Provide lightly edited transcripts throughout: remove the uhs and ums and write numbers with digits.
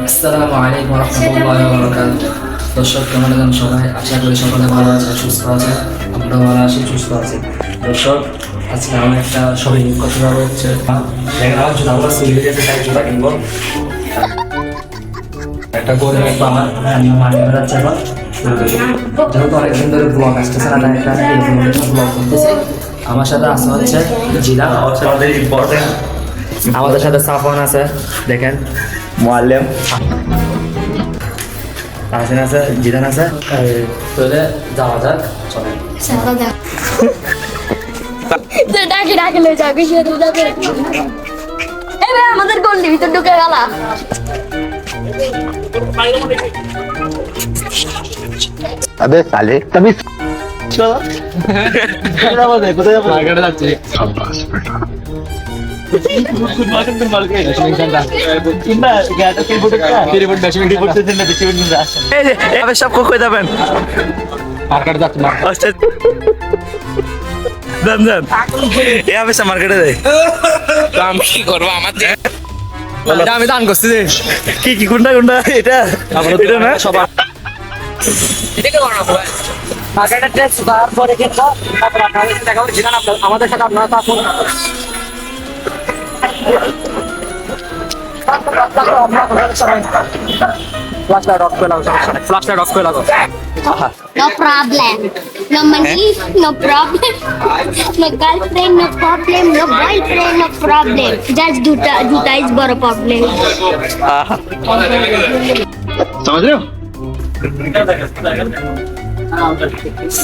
আসসালামু আলাইকুম ওয়া রাহমাতুল্লাহি ওয়া বারাকাতুহু। দর্শক কেমন আছেন সবাই? আশা করি সকলে ভালো আছে, সুস্থ আছে। আমরা ভালো আছি, সুস্থ আছি। দর্শক আজকে আমার একটা শপিং করতে যাবো হচ্ছে দেখেন আমার জুতা আমরা সিভিল গেছে তাই জুতা কিনবো। একটা গরিব একটা আমার মাঠে বেড়াচ্ছে এখন যেহেতু অনেকদিন ধরে ব্লগ আসতেছে না, একটা ব্লগ করতেছে। আমার সাথে আসা হচ্ছে জিলা, আমাদের ইম্পর্টেন্ট, আমাদের সাথে সাফওয়ান আছে, দেখেন মুআল্লিম, তাহসিন আছে, জিদান আছে। তাহলে যাওয়া যাক, চলেন। ডাকি ডাকি লয়ে যাবি এই ভাই আমাদের গন্ডি ভিতর ঢুকে গেল। अबे साले तभी सबको कोई दबन यहाँ पे मार्केटे दे আমি কি করবো আমাদের আমি দান করছি কি গুন্ডা গুন্ডা এটা এটা না সবার এটাকে বানাবো মার্কেটের টেস্ট তারপরে কিন্তু দেখা হচ্ছে যেখানে আমাদের সাথে আপনারা থাকুন। No problem. No money, no problem. No girlfriend, no problem. No boyfriend, no problem. Just Juta is big problem. समझ रहे हो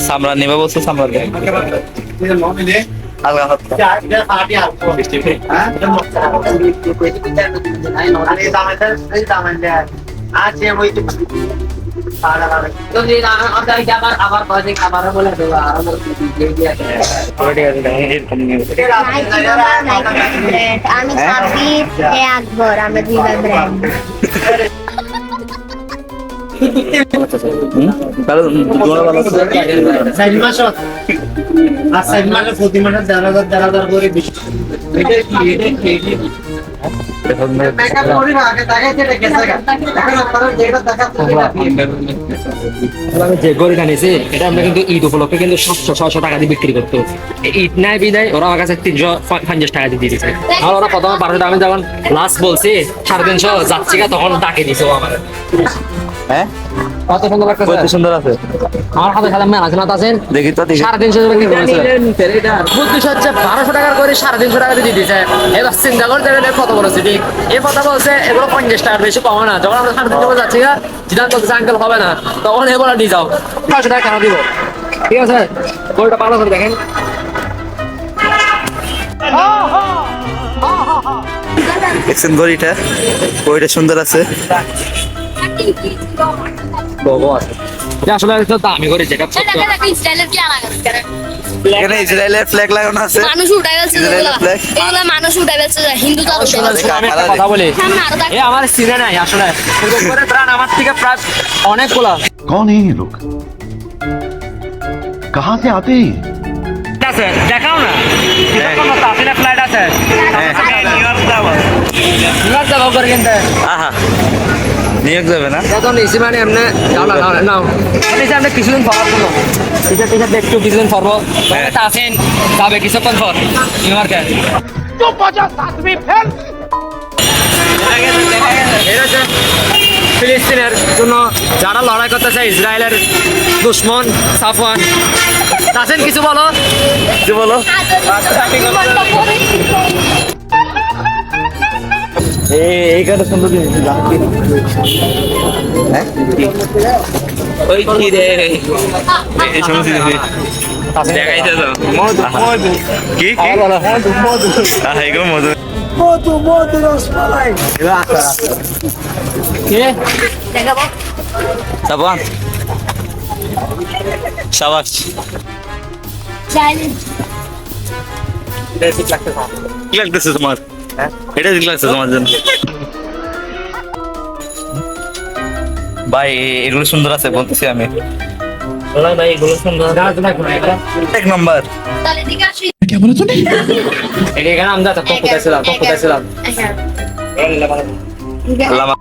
सामरा नेवा बोलते सामरा दे अलगा আমি সাবির এ আকবর আমরা দুই ভাই ব্র্যান্ড যে গড়ি আনিছি এটা আমরা কিন্তু ঈদ উপলক্ষে কিন্তু 700-600 টাকা দিয়ে বিক্রি করতে। ঈদ নাই বিদায় ওরা আমার কাছে 350 টাকা দিয়ে দিয়েছে। আর ওরা প্রথমে 1200 টাকা, আমি যখন লাস্ট বলছি 350 যাচ্ছি তখন ডাকে দিছে আমার। हैं কত সুন্দর লাগতেছে, बहुत सुंदर আছে আমার হাতে সাদা মেলা আছে না তাছেন দেখি তো দেখি 350 টাকা বিক্রি করেছে। বুদ্ধিশ হচ্ছে 1200 টাকার করে 350 টাকা দিয়ে দিয়েছে। এবার চিন্তা করতে গেলে কত বড় সিটি। এই কথা বলছে এগুলো 50 টাকার বেশি পাবো না। যখন আমরা 350 যাচ্ছি না, জিদান বলছে আঙ্কেল হবে না, তখন এগুলো নিয়ে যাও, 500 টাকা কেন দিব? ঠিক আছে, গোলটা ভালো করে দেখেন। দেখছেন গড়িটা ওইটা সুন্দর আছে এটা আসলে তো দামি করে যেটা স্টাইলের কি আনা গেছে এখানে ইসরায়েলের ফ্ল্যাগ লাগানো আছে মানুষ উঠাই গেছে ইসরায়েলের flag। এগুলো মানুষ উঠাই গেছে হিন্দু ধর্ম আমি একটা কথা বলি, এ আমার সিনে নাই আসলে করে প্রাণ আমার থেকে প্রায় অনেকগুলা कौन है ये लोग कहाँ से आते हैं আছে, দেখাও না তাহলে ফ্লাইট আছে নিউইয়র্ক যাবো করে কিনতে। আহা নিয়োগ যাবে না এখন এসি মানে এমনি নাও এসে আমরা কিছুদিন পর আসবো, টিচার একটু কিছুদিন পর আসেন যাবে কিছুক্ষণ পর নিউইয়র্কে। ফিলিস্তিনের জন্য যারা লড়াই করতেছে, ইসরায়েলের দুশ্মন সাফওয়ান, তাসেন কিছু বলো, কিছু বলো এইখানে সুন্দর হ্যাঁ ওই কি রে এই সমস্ত দেখাইতে তো মধু মধু কি এগুলো মধু দেখাবো সাবান সাবাস কি লাগতেছে তোমার এটা ঠিক লাগছে তোমার জন্য ভাই এগুলো সুন্দর আছে বলতেছি আমি ভাই এগুলো সুন্দর এক নম্বর তাহলে দিকে আসি। क्या এখানে আমরা তো কোথায় ছিলাম লামা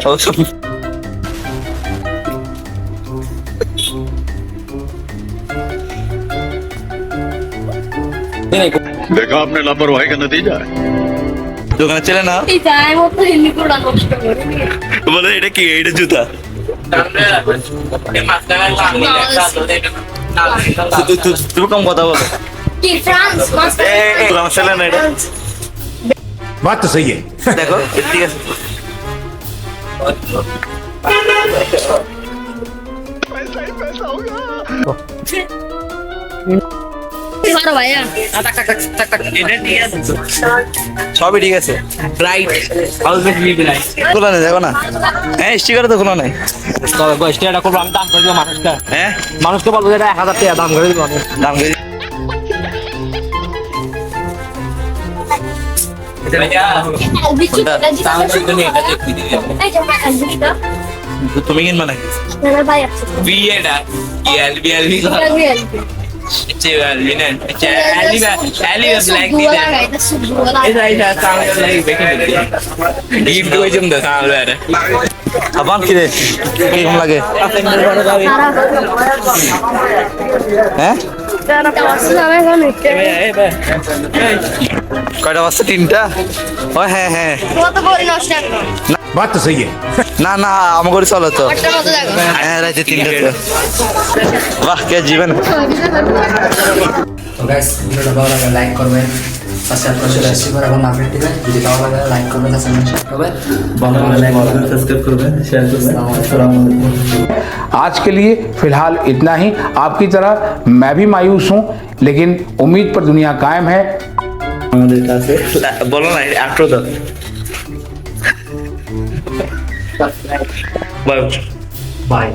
ও সব देखा आपने लापरवाही का नतीजा है দোকানে চলে না বলে এটা কি এটা জুতা তুমি কম কথা বলো দোকানে চলে না এটা बात तो सही है দেখো ঠিক আছে ভাইয়া সবই ঠিক আছে রাইট অলওয়েজ বি রাইট খোলা নেই দেখো না হ্যাঁ স্টিকার তো খোলা নাই তবে বয়সটা এটা করবো আমি দাম করে দেবো মানুষটা হ্যাঁ মানুষকে বলবো যে এটা 1000 টাকা দাম করে দেবো আমি দাম করে তুমি কিনবা নাকি আবার কি রে কিরকম লাগে হ্যাঁ কয়টা বাজছে 3টা ও হ্যাঁ হ্যাঁ बात तो सही है না না আমাকে চলো তো হ্যাঁ রাতে 3টা তো বাহ কে জীবন তো গাইস ভিডিওটা ভালো লাগলে লাইক করবেন পাশে আপনারা চলে আসছি করে এবং আপডেট দিবেন যদি ভালো লাগে লাইক করবেন সাবস্ক্রাইব করবেন ভালো লাগলে লাইক করবেন সাবস্ক্রাইব করবেন শেয়ার করবেন আসসালামু আলাইকুম आज के लिए फिलहाल इतना ही। आपकी तरह मैं भी मायूस हूँ, लेकिन उम्मीद पर दुनिया कायम है। আমাদের কাছে বলো না আট্রো দাও বাই বাই